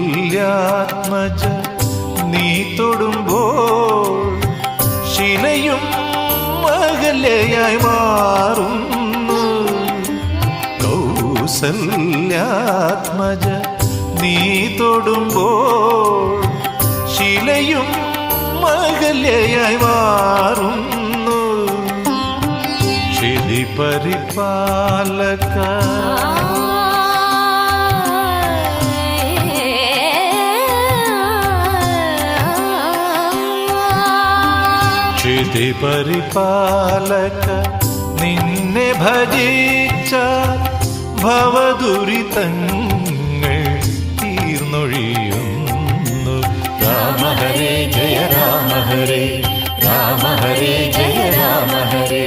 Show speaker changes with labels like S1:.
S1: കൗസല്യാത്മജ നീ തൊടുമ്പോൾ ശിലയും അകലയായി മാറുന്നു. കൗസല്യാത്മജ നീ തൊടുമ്പോൾ ശിലയും അകലയായി മാറുന്നു. ക്ഷിതി പരിപാലക ക്ഷിതി പരിപാലക നിന്നെ ഭജിച്ച ഭവദുരിതങ്ങൾ തീർന്നൊഴിയുന്നു. രാമ ഹരേ ജയ രാമ ഹരേ, രാമ ഹരേ ജയ രാമ ഹരേ.